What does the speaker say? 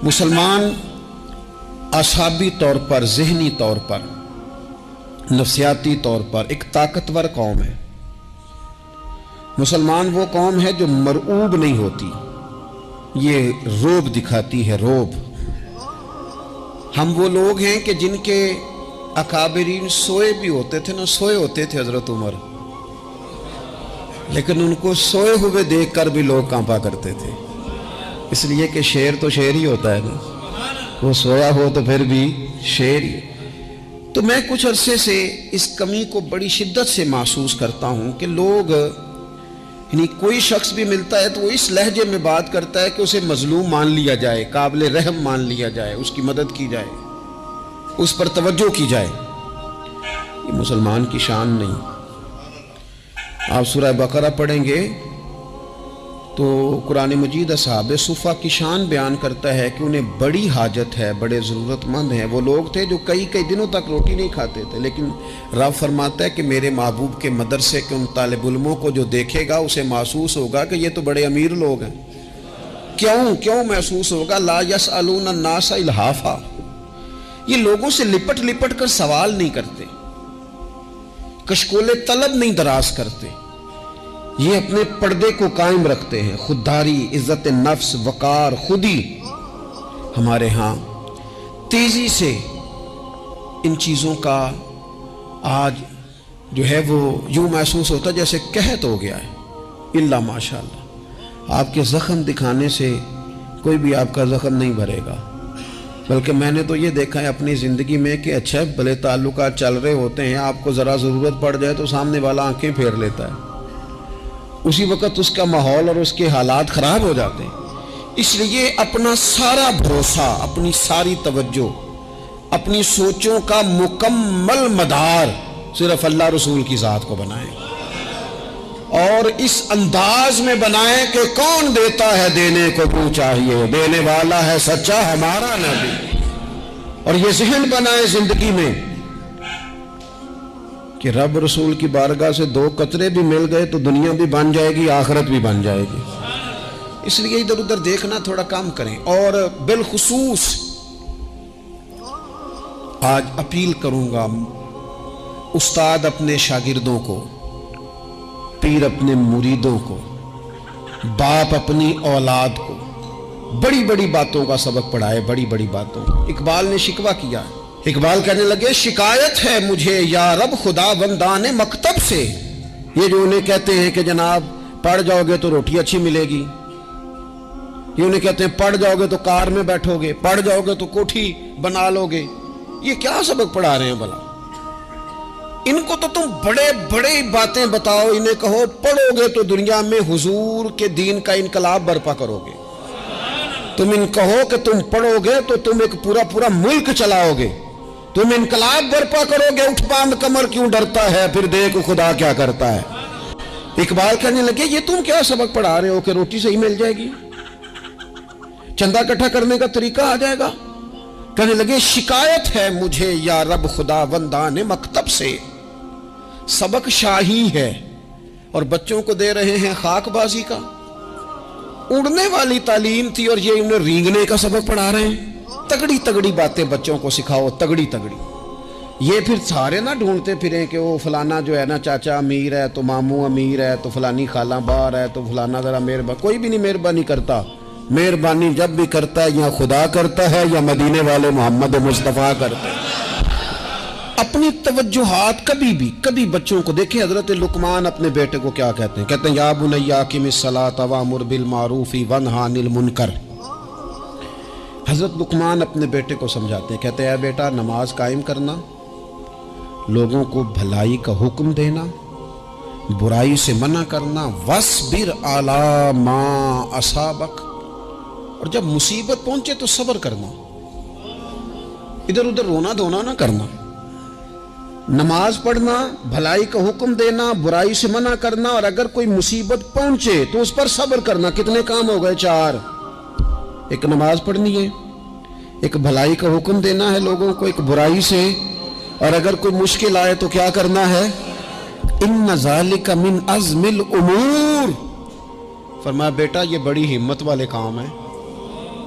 مسلمان اعصابی طور پر، ذہنی طور پر، نفسیاتی طور پر ایک طاقتور قوم ہے۔ مسلمان وہ قوم ہے جو مرعوب نہیں ہوتی، یہ رعب دکھاتی ہے، رعب۔ ہم وہ لوگ ہیں کہ جن کے اکابرین سوئے بھی ہوتے تھے، نہ سوئے ہوتے تھے حضرت عمر، لیکن ان کو سوئے ہوئے دیکھ کر بھی لوگ کانپا کرتے تھے، اس لیے کہ شیر تو شیر ہی ہوتا ہے نا، وہ سویا ہو تو پھر بھی شیر ہی۔ تو میں کچھ عرصے سے اس کمی کو بڑی شدت سے محسوس کرتا ہوں کہ لوگ، یعنی کوئی شخص بھی ملتا ہے تو وہ اس لہجے میں بات کرتا ہے کہ اسے مظلوم مان لیا جائے، قابل رحم مان لیا جائے، اس کی مدد کی جائے، اس پر توجہ کی جائے۔ یہ مسلمان کی شان نہیں۔ آپ سورہ بقرہ پڑھیں گے تو قرآن مجید اصحاب صفہ کی شان بیان کرتا ہے کہ انہیں بڑی حاجت ہے، بڑے ضرورت مند ہیں۔ وہ لوگ تھے جو کئی دنوں تک روٹی نہیں کھاتے تھے، لیکن رب فرماتا ہے کہ میرے محبوب کے مدرسے کے ان طالب علموں کو جو دیکھے گا اسے محسوس ہوگا کہ یہ تو بڑے امیر لوگ ہیں۔ کیوں محسوس ہوگا؟ لا یسألون الناس الحافا، یہ لوگوں سے لپٹ لپٹ کر سوال نہیں کرتے، کشکول طلب نہیں دراز کرتے، یہ اپنے پردے کو قائم رکھتے ہیں۔ خودداری، عزت نفس، وقار، خودی، ہمارے ہاں تیزی سے ان چیزوں کا آج جو ہے وہ یوں محسوس ہوتا جیسے قحط ہو گیا ہے۔ الا ماشاءاللہ، آپ کے زخم دکھانے سے کوئی بھی آپ کا زخم نہیں بھرے گا، بلکہ میں نے تو یہ دیکھا ہے اپنی زندگی میں کہ اچھا بھلے تعلقات چل رہے ہوتے ہیں، آپ کو ذرا ضرورت پڑ جائے تو سامنے والا آنکھیں پھیر لیتا ہے، اسی وقت اس کا ماحول اور اس کے حالات خراب ہو جاتے ہیں۔ اس لیے اپنا سارا بھروسہ، اپنی ساری توجہ، اپنی سوچوں کا مکمل مدار صرف اللہ رسول کی ذات کو بنائیں، اور اس انداز میں بنائیں کہ کون دیتا ہے دینے کو تو چاہیے، دینے والا ہے سچا ہمارا نبی۔ اور یہ ذہن بنائیں زندگی میں کہ رب رسول کی بارگاہ سے 2 قطرے بھی مل گئے تو دنیا بھی بن جائے گی، آخرت بھی بن جائے گی۔ اس لیے ادھر ادھر دیکھنا تھوڑا کم کریں۔ اور بالخصوص آج اپیل کروں گا، استاد اپنے شاگردوں کو، پیر اپنے مریدوں کو، باپ اپنی اولاد کو بڑی بڑی باتوں کا سبق پڑھائے، بڑی بڑی باتوں۔ اقبال نے شکوہ کیا، اقبال کہنے لگے شکایت ہے مجھے یا رب خدا بندان مکتب سے، یہ جو انہیں کہتے ہیں کہ جناب پڑھ جاؤ گے تو روٹی اچھی ملے گی، یہ انہیں کہتے ہیں پڑھ جاؤ گے تو کار میں بیٹھو گے، پڑھ جاؤ گے تو کوٹھی بنا لو گے، یہ کیا سبق پڑھا رہے ہیں بھلا؟ ان کو تو تم بڑے بڑے باتیں بتاؤ، انہیں کہو پڑھو گے تو دنیا میں حضور کے دین کا انقلاب برپا کرو گے، تم ان کہو کہ تم پڑھو گے تو تم ایک پورا ملک چلاؤ گے، تم انقلاب برپا کرو گے، اٹھ باندھ کمر کیوں ڈرتا ہے، پھر دیکھ خدا کیا کرتا ہے۔ اقبال کہنے لگے یہ تم کیا سبق پڑھا رہے ہو کہ روٹی صحیح مل جائے گی، چندہ اکٹھا کرنے کا طریقہ آ جائے گا؟ کہنے لگے شکایت ہے مجھے یا رب خدا بندان مکتب سے، سبق شاہی ہے اور بچوں کو دے رہے ہیں خاک بازی کا۔ اڑنے والی تعلیم تھی اور یہ انہیں رینگنے کا سبق پڑھا رہے ہیں۔ تگڑی تگڑی باتیں بچوں کو سکھاؤ، تگڑی تگڑی، یہ پھر سارے نہ ڈھونڈتے پھریں کہ وہ فلانا جو ہے نا چاچا امیر ہے تو ماموں امیر ہے تو فلانی خالہ باہر ہے تو فلانا ذرا مہربانی، کوئی بھی نہیں مہربانی کرتا۔ مہربانی جب بھی کرتا ہے یا خدا کرتا ہے یا مدینے والے محمد مصطفیٰ کرتے ہیں۔ اپنی توجہات کبھی بچوں کو دیکھیں، حضرت لقمان اپنے بیٹے کو کیا کہتے ہیں؟ کہتے ہیں یا بنی اقم الصلاۃ وامر بالمعروف وانہی عن المنکر۔ حضرت لقمان اپنے بیٹے کو سمجھاتے ہیں، کہتے ہیں اے بیٹا نماز قائم کرنا، لوگوں کو بھلائی کا حکم دینا، برائی سے منع کرنا، وَاصْبِرْ عَلَىٰ مَا أَصَابَكَ، اور جب مصیبت پہنچے تو صبر کرنا، ادھر ادھر رونا دھونا نہ کرنا، نماز پڑھنا، بھلائی کا حکم دینا، برائی سے منع کرنا، اور اگر کوئی مصیبت پہنچے تو اس پر صبر کرنا۔ کتنے کام ہو گئے؟ 4۔ ایک نماز پڑھنی ہے، ایک بھلائی کا حکم دینا ہے لوگوں کو، ایک برائی سے، اور اگر کوئی مشکل آئے تو کیا کرنا ہے؟ ان ذالک من عزم الامور، فرمایا بیٹا یہ بڑی ہمت والے کام ہیں،